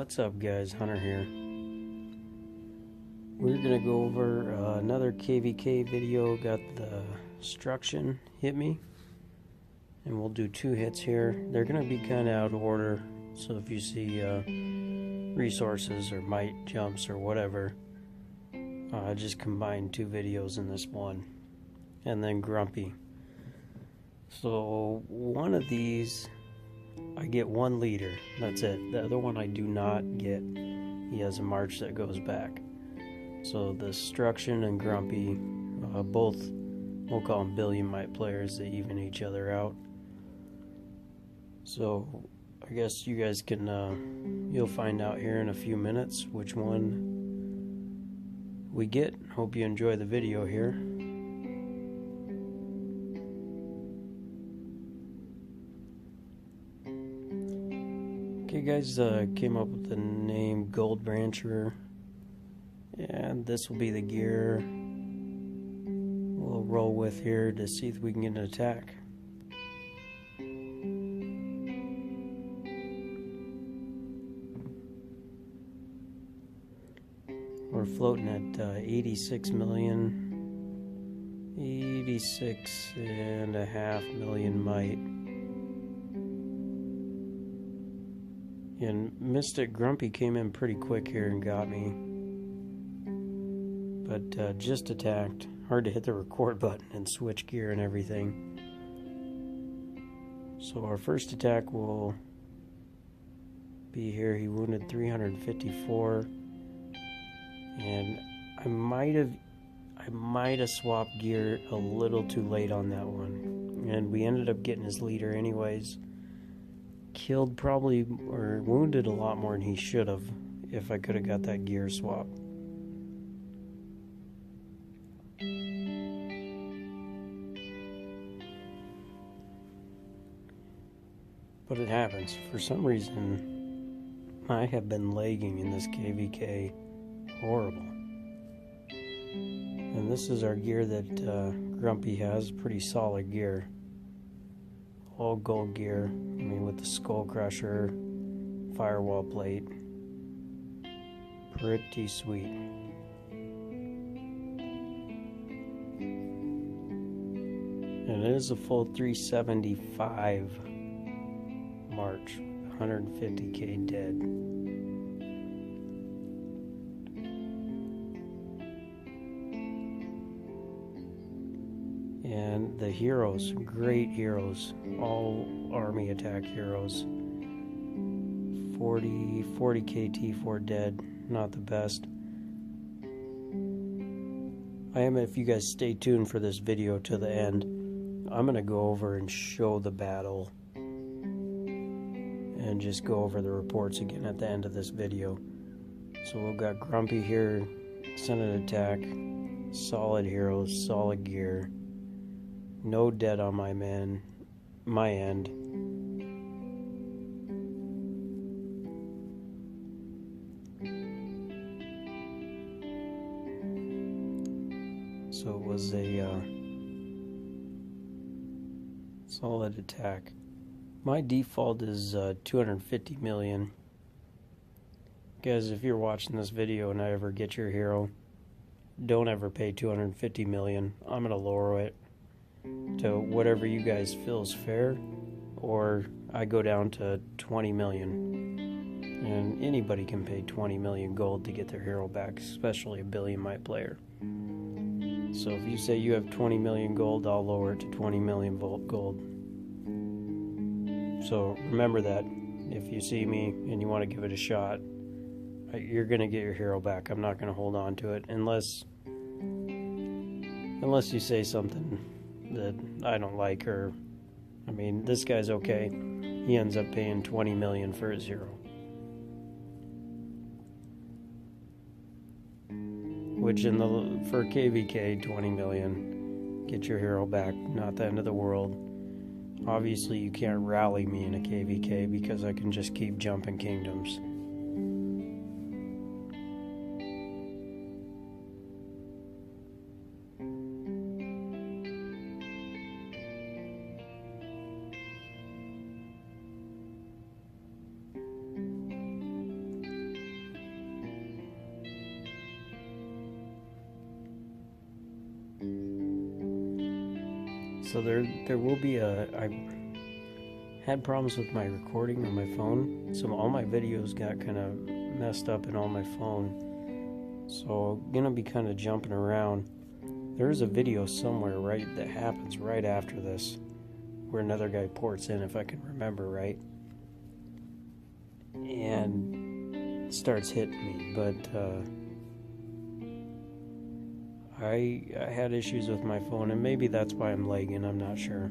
What's up, guys? Hunter here. We're gonna go over another KVK video. Got the instruction hit me, and we'll do 2 hits here. They're gonna be kind of out of order, so if you see resources or might jumps or whatever, I just combined 2 videos in this one. And then Grumpy. So one of these, I get 1 leader. That's it. The other one I do not get. He has a march that goes back. So the Struction and Grumpy, both, we'll call them billion-mite players. They even each other out. So I guess you guys can, you'll find out here in a few minutes which one we get. Hope you enjoy the video here. Okay, guys, came up with the name Gold Rancher, and this will be the gear we'll roll with here to see if we can get an attack. We're floating at 86 million, 86.5 million might. And Mystic Grumpy came in pretty quick here and got me. But just attacked. Hard to hit the record button and switch gear and everything. So our first attack will be here. He wounded 354. And I might have swapped gear a little too late on that one. And we ended up getting his leader anyways. Killed probably, or wounded a lot more than he should have if I could have got that gear swap. But it happens. For some reason, I have been lagging in this KVK. Horrible. And this is our gear that Grumpy has. Pretty solid gear. All gold gear. I mean, with the skull crusher, firewall plate. Pretty sweet. And it is a full 375 march. 150k dead. And the heroes, great heroes, all army attack heroes. 40 KT4 dead, not the best. If you guys stay tuned for this video to the end, I'm going to go over and show the battle and just go over the reports again at the end of this video. So we've got Grumpy here, send an attack, solid heroes, solid gear. No dead on my end. So it was a solid attack. My default is 250 million. Guys, if you're watching this video and I ever get your hero, don't ever pay 250 million. I'm gonna lower it to whatever you guys feel is fair, or I go down to 20 million. And anybody can pay 20 million gold to get their hero back, especially a billion-mite player. So if you say you have 20 million gold, I'll lower it to 20 million gold. So remember that. If you see me and you want to give it a shot, you're going to get your hero back. I'm not going to hold on to it unless you say something that I don't like, or I mean, this guy's okay. He ends up paying 20 million for his hero, which for KVK, 20 million, get your hero back, not the end of the world. Obviously you can't rally me in a KVK because I can just keep jumping kingdoms. So there will be I had problems with my recording on my phone, so all my videos got kind of messed up in all my phone. So I'm gonna be kind of jumping around. There's a video somewhere that happens right after this, where another guy ports in, if I can remember right, and starts hitting me. But I had issues with my phone, and maybe that's why I'm lagging. I'm not sure.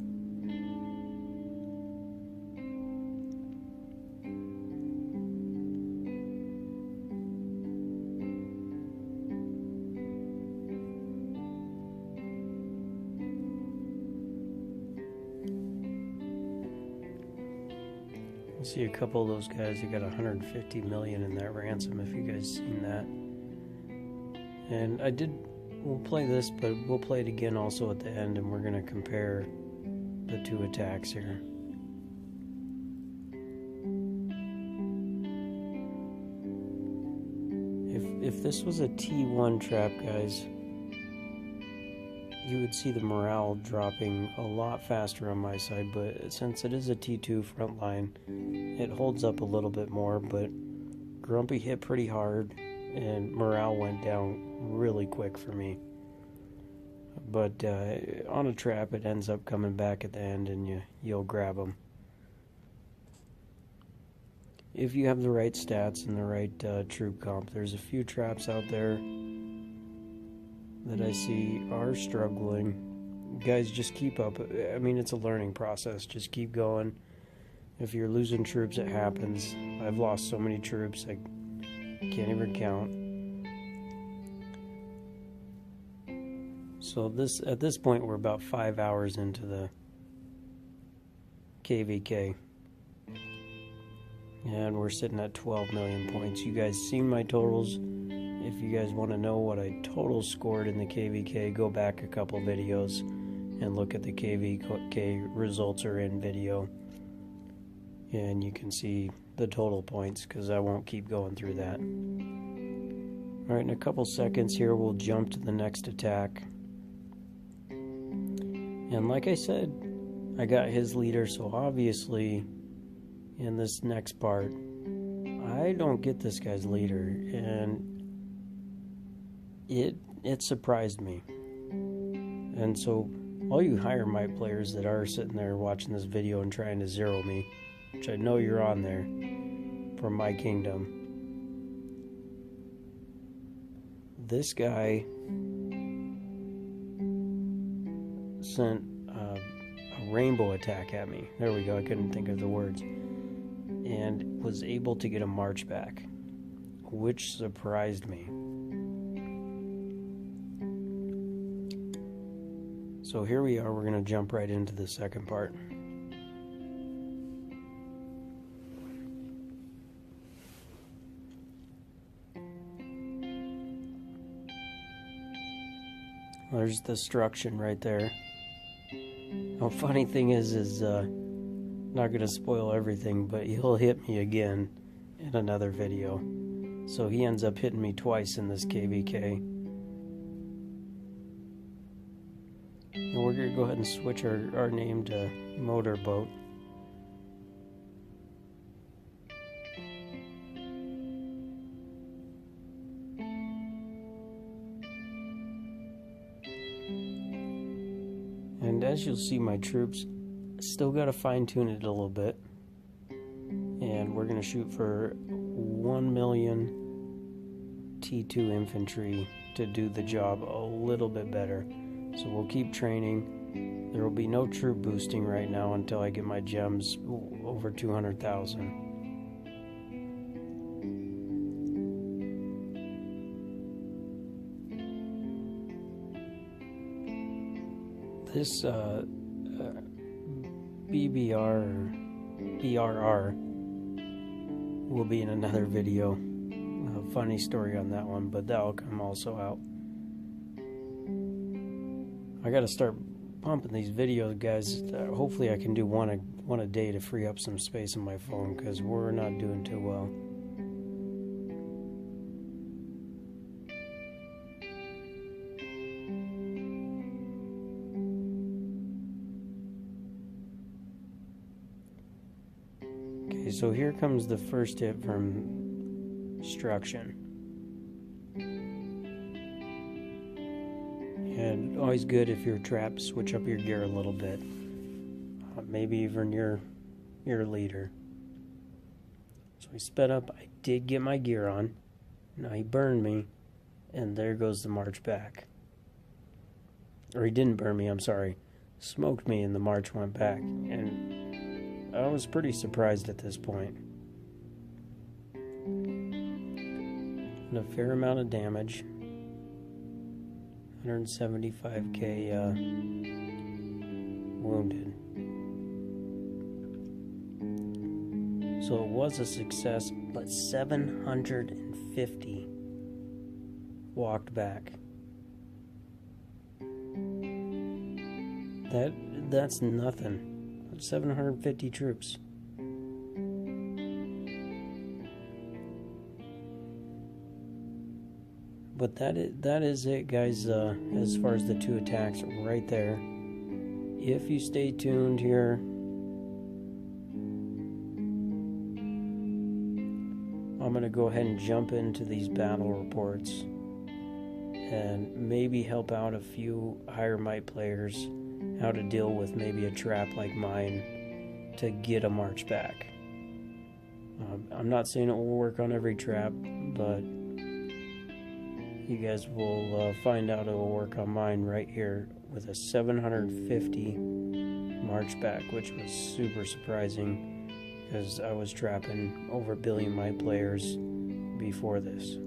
I see a couple of those guys that got 150 million in that ransom, if you guys seen that. And we'll play this, but we'll play it again also at the end, and we're going to compare the two attacks here. If this was a T1 trap, guys, you would see the morale dropping a lot faster on my side, but since it is a T2 front line, it holds up a little bit more. But Grumpy hit pretty hard, and morale went down really quick for me. But on a trap, it ends up coming back at the end, and you'll grab them. If you have the right stats and the right troop comp. There's a few traps out there that I see are struggling. Guys, just keep up. I mean, it's a learning process. Just keep going. If you're losing troops, it happens. I've lost so many troops, I can't even count. So at this point, we're about 5 hours into the KVK. And we're sitting at 12 million points. You guys seen my totals? If you guys want to know what I total scored in the KVK, go back a couple videos and look at the KVK results are in video. And you can see the total points, because I won't keep going through that. Alright, in a couple seconds here, we'll jump to the next attack. And like I said, I got his leader, so obviously in this next part, I don't get this guy's leader, and it surprised me. And so all you higher might players that are sitting there watching this video and trying to zero me, which I know you're on there from my kingdom, this guy sent a rainbow attack at me. There we go, I couldn't think of the words. And was able to get a march back, which surprised me. So here we are, we're going to jump right into the second part. There's destruction right there. The funny thing is not going to spoil everything, but he'll hit me again in another video. So he ends up hitting me twice in this KVK. And we're going to go ahead and switch our name to Motorboat. And as you'll see, my troops still got to fine-tune it a little bit. And we're going to shoot for 1 million T2 infantry to do the job a little bit better. So we'll keep training. There will be no troop boosting right now until I get my gems over 200,000. This BBR or BRR will be in another video. A funny story on that one, but that'll come also out. I gotta start pumping these videos, guys. Hopefully I can do one a day to free up some space on my phone, because we're not doing too well. so here comes the first hit from Destruction. And always good if you're trapped, switch up your gear a little bit. Maybe even your leader. So he sped up. I did get my gear on. Now he burned me. And there goes the march back. Or he didn't burn me, I'm sorry. Smoked me and the march went back. And I was pretty surprised at this point. And a fair amount of damage. 175k wounded. So it was a success, but 750 walked back. That's nothing. 750 troops. But that is it, guys, as far as the two attacks right there. If you stay tuned here, I'm going to go ahead and jump into these battle reports and maybe help out a few higher might players how to deal with maybe a trap like mine to get a march back. I'm not saying it will work on every trap, but you guys will find out it will work on mine right here with a 750 march back, which was super surprising because I was trapping over a billion might players before this.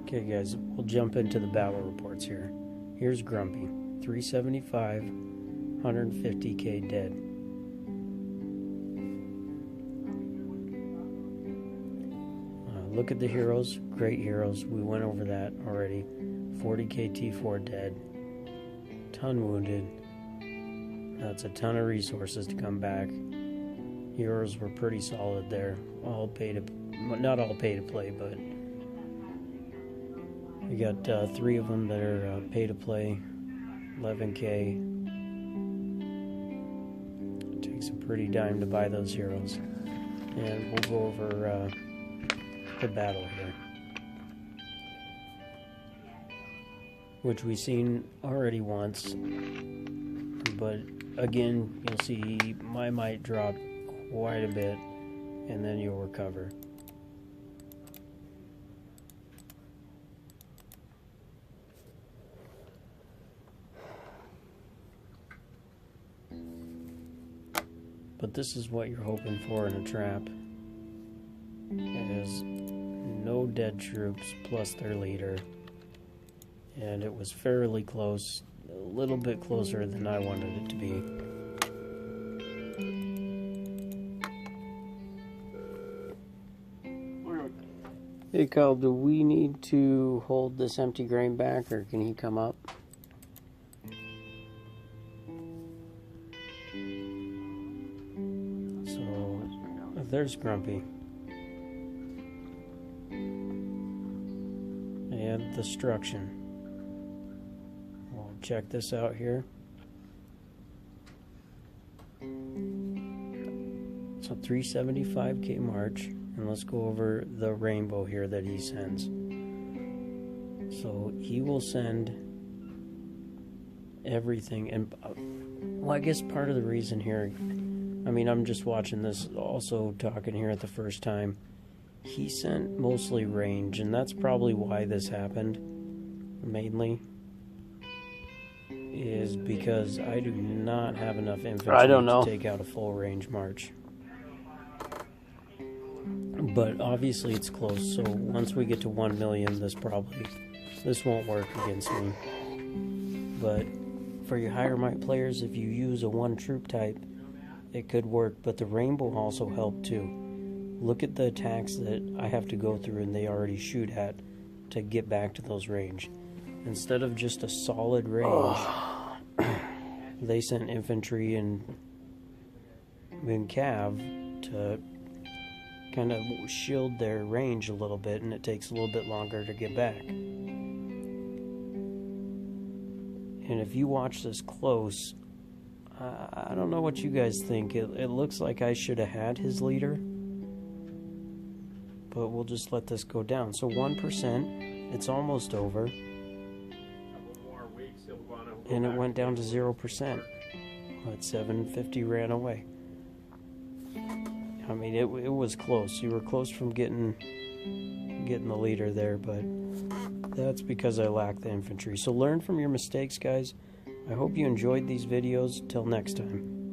Okay guys, we'll jump into the battle reports here. Here's Grumpy, 375, 150k dead. Look at the heroes, great heroes, we went over that already. 40k T4 dead, ton wounded. That's a ton of resources to come back. Heroes were pretty solid there, not all pay to play, but we got 3 of them that are pay to play, 11k. It takes a pretty dime to buy those heroes. And we'll go over the battle here, which we've seen already once. But again, you'll see my might drop quite a bit, and then you'll recover. But this is what you're hoping for in a trap. It is no dead troops plus their leader. And it was fairly close, a little bit closer than I wanted it to be. Hey Kyle, do we need to hold this empty grain back, or can he come up? There's Grumpy. And Destruction. We'll check this out here. So 375k march. And let's go over the rainbow here that he sends. So he will send everything. And well, I guess part of the reason here, I mean, I'm just watching this, also talking here at the first time. He sent mostly range, and that's probably why this happened, mainly, is because I do not have enough infantry to take out a full range march. But obviously it's close, so once we get to 1 million, this won't work against me. But for your higher might players, if you use a 1 troop type, it could work, but the rainbow also helped too. Look at the attacks that I have to go through and they already shoot at to get back to those range. instead of just a solid range, they sent infantry and cav to kind of shield their range a little bit, and it takes a little bit longer to get back. And if you watch this close, I don't know what you guys think. It looks like I should have had his leader, but we'll just let this go down. So 1%, it's almost over, and it went down to 0%. At 750 ran away. I mean, it was close. You were close from getting the leader there, but that's because I lack the infantry. So learn from your mistakes, guys. I hope you enjoyed these videos. Till next time.